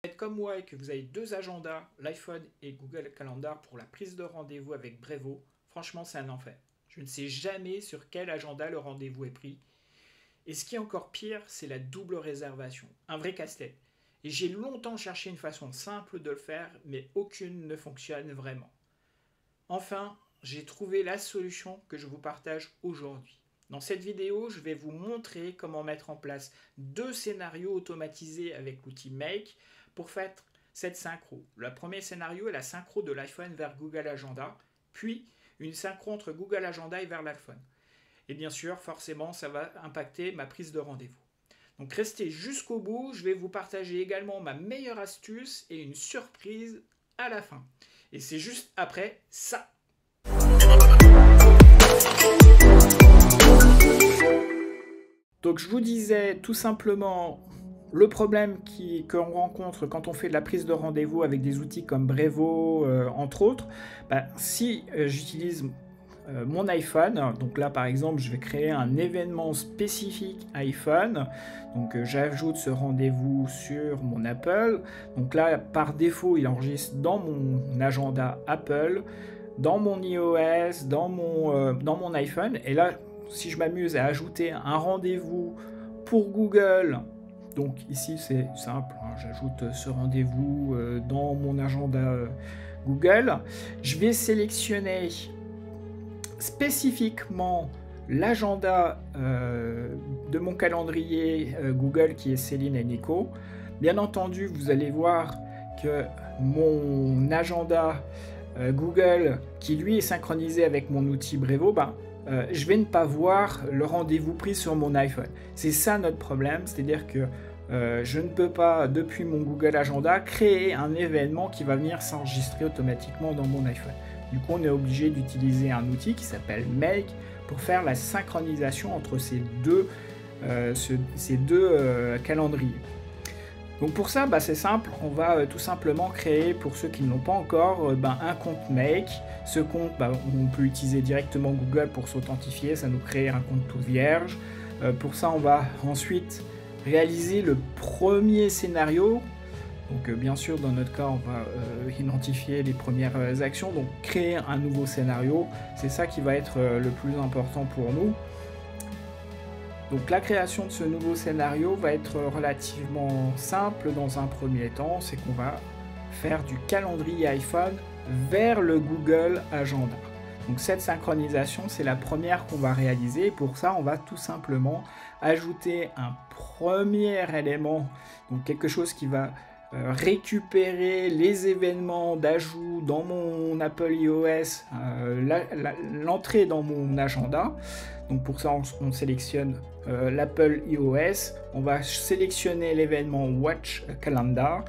Vous êtes comme moi et que vous avez deux agendas, l'iPhone et Google Calendar pour la prise de rendez-vous avec Brevo, franchement c'est un enfer. Je ne sais jamais sur quel agenda le rendez-vous est pris. Et ce qui est encore pire, c'est la double réservation. Un vrai casse-tête. Et j'ai longtemps cherché une façon simple de le faire, mais aucune ne fonctionne vraiment. Enfin, j'ai trouvé la solution que je vous partage aujourd'hui. Dans cette vidéo, je vais vous montrer comment mettre en place deux scénarios automatisés avec l'outil Make pour faire cette synchro. Le premier scénario est la synchro de l'iPhone vers Google Agenda, puis une synchro entre Google Agenda et vers l'iPhone. Et bien sûr, forcément, ça va impacter ma prise de rendez-vous. Donc restez jusqu'au bout, je vais vous partager également ma meilleure astuce et une surprise à la fin. Et c'est juste après ça. Donc je vous disais tout simplement le problème qu'on rencontre quand on fait de la prise de rendez-vous avec des outils comme Brevo, entre autres, si j'utilise mon iPhone, donc là par exemple je vais créer un événement spécifique iPhone, donc j'ajoute ce rendez-vous sur mon Apple, donc là par défaut il enregistre dans mon agenda Apple, dans mon iOS, dans mon iPhone, et là si je m'amuse à ajouter un rendez-vous pour Google, donc ici c'est simple, hein, j'ajoute ce rendez-vous dans mon agenda Google, je vais sélectionner spécifiquement l'agenda de mon calendrier Google qui est Céline et Nico. Bien entendu, vous allez voir que mon agenda Google, qui lui est synchronisé avec mon outil Brevo, je vais ne pas voir le rendez-vous pris sur mon iPhone. C'est ça notre problème, c'est-à-dire que je ne peux pas, depuis mon Google Agenda, créer un événement qui va venir s'enregistrer automatiquement dans mon iPhone. Du coup, on est obligé d'utiliser un outil qui s'appelle Make pour faire la synchronisation entre ces deux calendriers. Donc pour ça, c'est simple, on va tout simplement créer, pour ceux qui ne l'ont pas encore, un compte Make. Ce compte, on peut utiliser directement Google pour s'authentifier, ça nous crée un compte tout vierge. Pour ça, on va ensuite réaliser le premier scénario. Donc bien sûr, dans notre cas, on va identifier les premières actions, donc créer un nouveau scénario. C'est ça qui va être le plus important pour nous. Donc la création de ce nouveau scénario va être relativement simple dans un premier temps, c'est qu'on va faire du calendrier iPhone vers le Google Agenda. Donc cette synchronisation, c'est la première qu'on va réaliser. Pour ça, on va tout simplement ajouter un premier élément, donc quelque chose qui va récupérer les événements d'ajout dans mon Apple iOS, l'entrée dans mon agenda. Donc pour ça, on sélectionne l'Apple iOS, on va sélectionner l'événement Watch Calendar,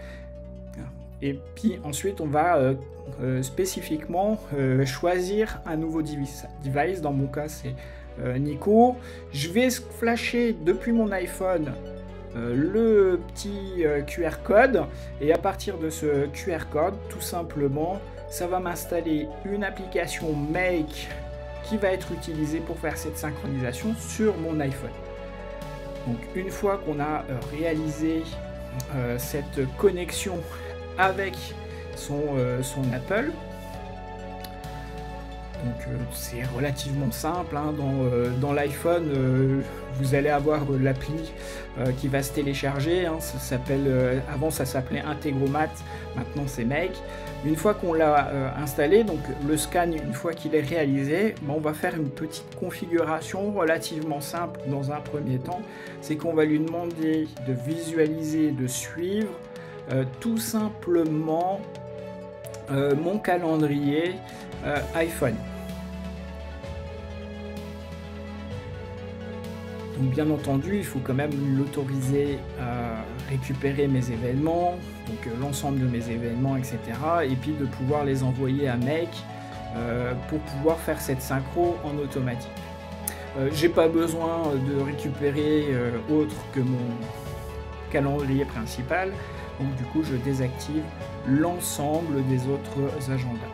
et puis ensuite on va spécifiquement choisir un nouveau device. Dans mon cas, c'est Nico. Je vais flasher depuis mon iPhone le petit QR code, et à partir de ce QR code, tout simplement, ça va m'installer une application Make qui va être utilisée pour faire cette synchronisation sur mon iPhone. Donc une fois qu'on a réalisé cette connexion avec son Apple, donc c'est relativement simple, hein. Dans l'iPhone, vous allez avoir l'appli qui va se télécharger, hein. Ça s'appelle, avant ça s'appelait Integromat, maintenant c'est Make. Une fois qu'on l'a installé, donc le scan, une fois qu'il est réalisé, on va faire une petite configuration relativement simple dans un premier temps. C'est qu'on va lui demander de visualiser, de suivre tout simplement mon calendrier iPhone. Donc bien entendu, il faut quand même l'autoriser à récupérer mes événements, donc l'ensemble de mes événements, etc. Et puis de pouvoir les envoyer à Make pour pouvoir faire cette synchro en automatique. J'ai pas besoin de récupérer autre que mon calendrier principal, donc du coup je désactive l'ensemble des autres agendas.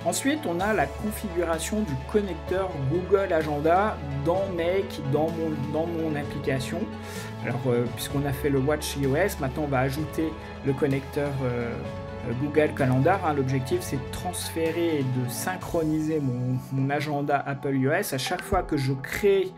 Ensuite, on a la configuration du connecteur Google Agenda dans Make, dans mon application. Alors, puisqu'on a fait le WatchOS, maintenant on va ajouter le connecteur Google Calendar. L'objectif, c'est de transférer et de synchroniser mon agenda Apple iOS. À chaque fois que je crée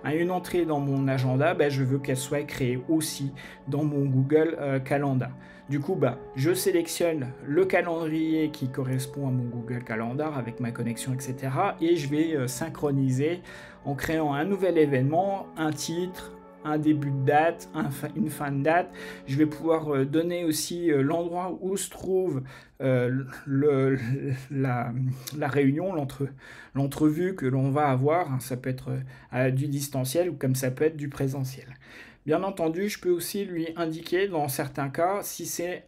une entrée dans mon agenda, je veux qu'elle soit créée aussi dans mon Google Calendar. Du coup, je sélectionne le calendrier qui correspond à mon Google Calendar avec ma connexion, etc. Et je vais synchroniser en créant un nouvel événement, un titre, un début de date, une fin de date. Je vais pouvoir donner aussi l'endroit où se trouve la réunion, l'entrevue que l'on va avoir. Ça peut être du distanciel ou comme ça peut être du présentiel. Bien entendu, je peux aussi lui indiquer dans certains cas si c'est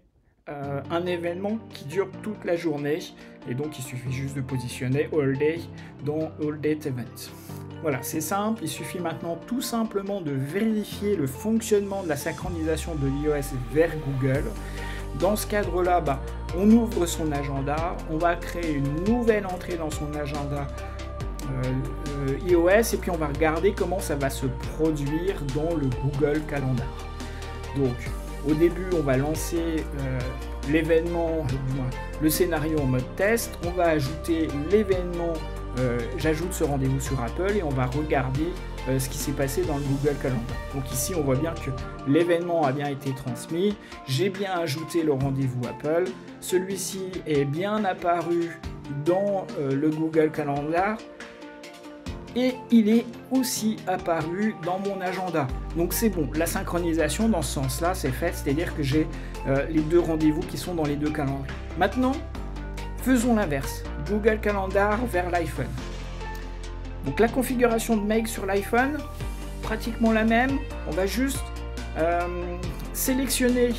un événement qui dure toute la journée et donc il suffit juste de positionner All Day dans All Date Events. Voilà, c'est simple, il suffit maintenant tout simplement de vérifier le fonctionnement de la synchronisation de l'iOS vers Google. Dans ce cadre-là, on ouvre son agenda, on va créer une nouvelle entrée dans son agenda iOS et puis on va regarder comment ça va se produire dans le Google Calendar. Donc au début on va lancer l'événement, le scénario en mode test, on va ajouter l'événement, j'ajoute ce rendez-vous sur Apple et on va regarder ce qui s'est passé dans le Google Calendar. Donc ici on voit bien que l'événement a bien été transmis, j'ai bien ajouté le rendez-vous Apple, celui-ci est bien apparu dans le Google Calendar et il est aussi apparu dans mon agenda. Donc c'est bon, la synchronisation dans ce sens-là c'est fait, c'est-à-dire que j'ai les deux rendez-vous qui sont dans les deux calendriers. Maintenant, faisons l'inverse, Google Calendar vers l'iPhone. Donc la configuration de Make sur l'iPhone, pratiquement la même, on va juste sélectionner,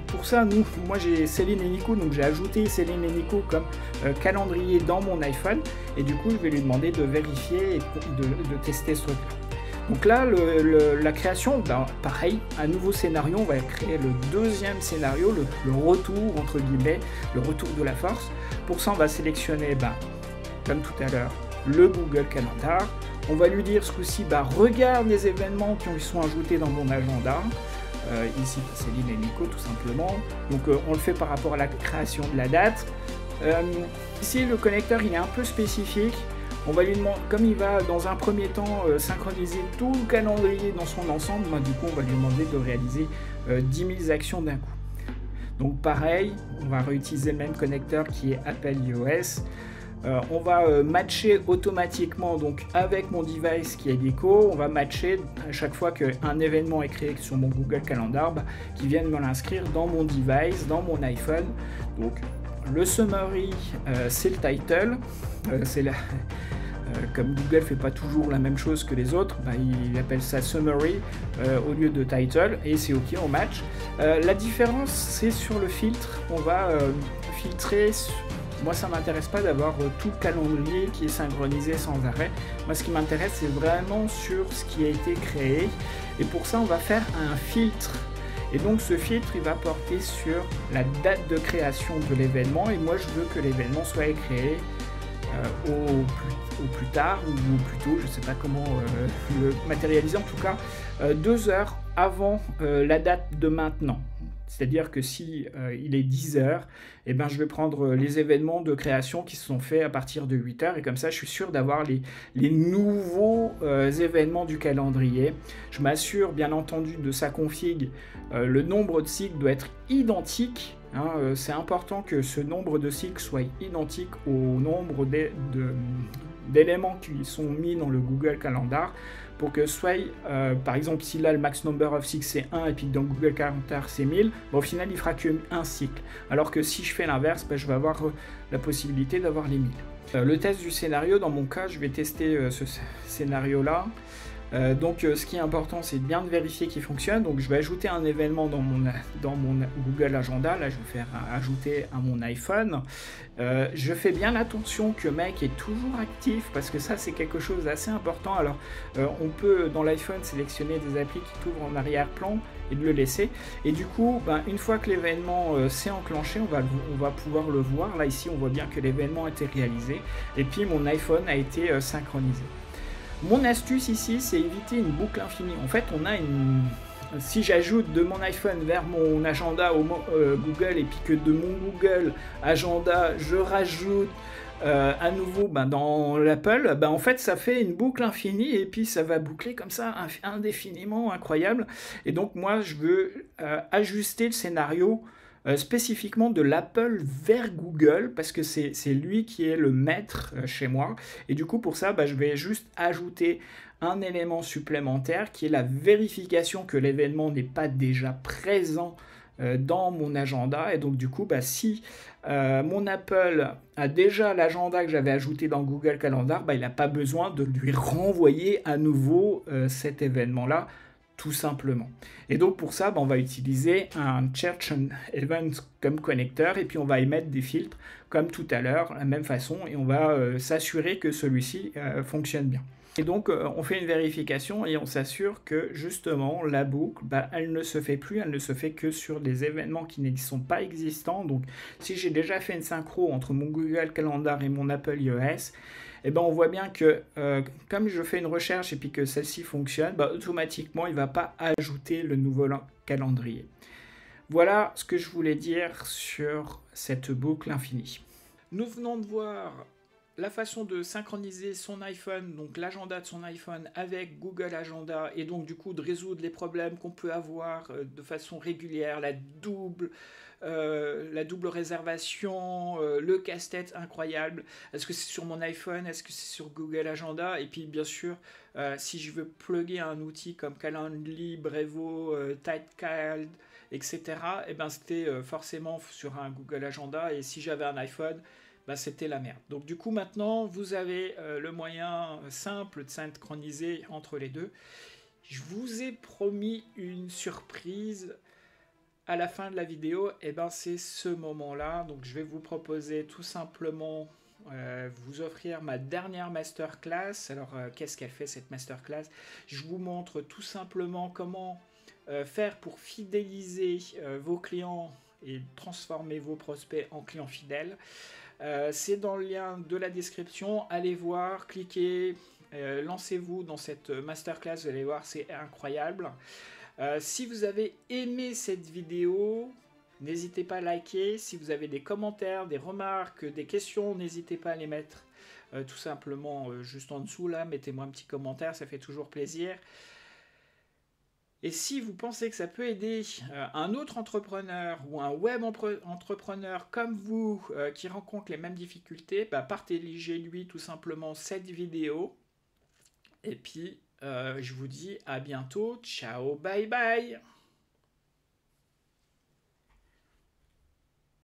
pour ça moi j'ai Céline et Nico, donc j'ai ajouté Céline et Nico comme calendrier dans mon iPhone et du coup je vais lui demander de vérifier et de tester ce truc là. Donc là la création, pareil, un nouveau scénario, on va créer le deuxième scénario, le retour entre guillemets, le retour de la force. Pour ça on va sélectionner comme tout à l'heure le Google Calendar. On va lui dire ce coup-ci, regarde les événements qui sont ajoutés dans mon agenda. Ici, Céline et Nico, tout simplement. Donc, on le fait par rapport à la création de la date. Ici, le connecteur, il est un peu spécifique. On va lui demander, comme il va dans un premier temps synchroniser tout le calendrier dans son ensemble, du coup, on va lui demander de réaliser 10 000 actions d'un coup. Donc, pareil, on va réutiliser le même connecteur qui est Apple iOS. On va matcher automatiquement donc avec mon device qui est Gecko, on va matcher à chaque fois qu'un événement est créé sur mon Google Calendar, qui vienne me l'inscrire dans mon device, dans mon iPhone. Donc le summary, c'est le title, comme Google fait pas toujours la même chose que les autres, il appelle ça summary au lieu de title et c'est ok, on match. La différence c'est sur le filtre, on va filtrer. Moi, ça ne m'intéresse pas d'avoir tout le calendrier qui est synchronisé sans arrêt. Moi, ce qui m'intéresse, c'est vraiment sur ce qui a été créé. Et pour ça, on va faire un filtre. Et donc, ce filtre, il va porter sur la date de création de l'événement. Et moi, je veux que l'événement soit créé au plus tard ou plus tôt. Je ne sais pas comment le matérialiser. En tout cas, 2 heures avant la date de maintenant. C'est-à-dire que si il est 10 heures, je vais prendre les événements de création qui se sont faits à partir de 8 heures et comme ça je suis sûr d'avoir les nouveaux événements du calendrier. Je m'assure bien entendu de sa config, le nombre de cycles doit être identique. C'est important que ce nombre de cycles soit identique au nombre d'éléments qui sont mis dans le Google Calendar pour que soit, par exemple, si là le max number of cycles c'est 1 et puis dans Google Calendar c'est 1000, au final il fera qu'un cycle. Alors que si je fais l'inverse, je vais avoir la possibilité d'avoir les 1000. Le test du scénario, dans mon cas, je vais tester ce scénario-là. Donc ce qui est important, c'est bien de vérifier qu'il fonctionne. Donc je vais ajouter un événement dans mon Google Agenda. Là, je vais faire ajouter à mon iPhone. Je fais bien attention que Make est toujours actif parce que ça, c'est quelque chose d'assez important. Alors, on peut dans l'iPhone sélectionner des applis qui couvrent en arrière-plan et de le laisser. Et du coup, une fois que l'événement s'est enclenché, on va pouvoir le voir. Là, ici, on voit bien que l'événement a été réalisé. Et puis, mon iPhone a été synchronisé. Mon astuce ici, c'est éviter une boucle infinie. En fait, si j'ajoute de mon iPhone vers mon agenda Google et puis que de mon Google Agenda, je rajoute à nouveau dans l'Apple, en fait, ça fait une boucle infinie et puis ça va boucler comme ça indéfiniment, incroyable. Et donc, moi, je veux ajuster le scénario spécifiquement de l'Apple vers Google parce que c'est lui qui est le maître chez moi. Et du coup, pour ça, je vais juste ajouter un élément supplémentaire qui est la vérification que l'événement n'est pas déjà présent dans mon agenda. Et donc du coup, si mon Apple a déjà l'agenda que j'avais ajouté dans Google Calendar, il n'a pas besoin de lui renvoyer à nouveau cet événement-là, tout simplement. Et donc pour ça, on va utiliser un Church and Event comme connecteur et puis on va émettre des filtres comme tout à l'heure, de la même façon, et on va s'assurer que celui-ci fonctionne bien. Et donc, on fait une vérification et on s'assure que, justement, la boucle, elle ne se fait plus, elle ne se fait que sur des événements qui ne sont pas existants. Donc, si j'ai déjà fait une synchro entre mon Google Calendar et mon Apple iOS, on voit bien que, comme je fais une recherche et puis que celle-ci fonctionne, automatiquement, il ne va pas ajouter le nouveau calendrier. Voilà ce que je voulais dire sur cette boucle infinie. Nous venons de voir la façon de synchroniser son iPhone, donc l'agenda de son iPhone avec Google Agenda, et donc du coup de résoudre les problèmes qu'on peut avoir de façon régulière, la double réservation, le casse-tête incroyable. Est-ce que c'est sur mon iPhone? Est-ce que c'est sur Google Agenda? Et puis bien sûr, si je veux plugger un outil comme Calendly, Brevo, TideCal, etc., c'était forcément sur un Google Agenda, et si j'avais un iPhone, c'était la merde. Donc du coup maintenant vous avez le moyen simple de synchroniser entre les deux. Je vous ai promis une surprise à la fin de la vidéo, c'est ce moment là. Donc je vais vous proposer tout simplement vous offrir ma dernière masterclass. Alors qu'est-ce qu'elle fait cette masterclass? Je vous montre tout simplement comment faire pour fidéliser vos clients et transformer vos prospects en clients fidèles. C'est dans le lien de la description, allez voir, cliquez, lancez-vous dans cette masterclass, vous allez voir, c'est incroyable. Si vous avez aimé cette vidéo, n'hésitez pas à liker. Si vous avez des commentaires, des remarques, des questions, n'hésitez pas à les mettre tout simplement juste en dessous là, mettez-moi un petit commentaire, ça fait toujours plaisir. Et si vous pensez que ça peut aider un autre entrepreneur ou un web entrepreneur comme vous qui rencontre les mêmes difficultés, partagez-lui tout simplement cette vidéo. Et puis, je vous dis à bientôt. Ciao, bye bye.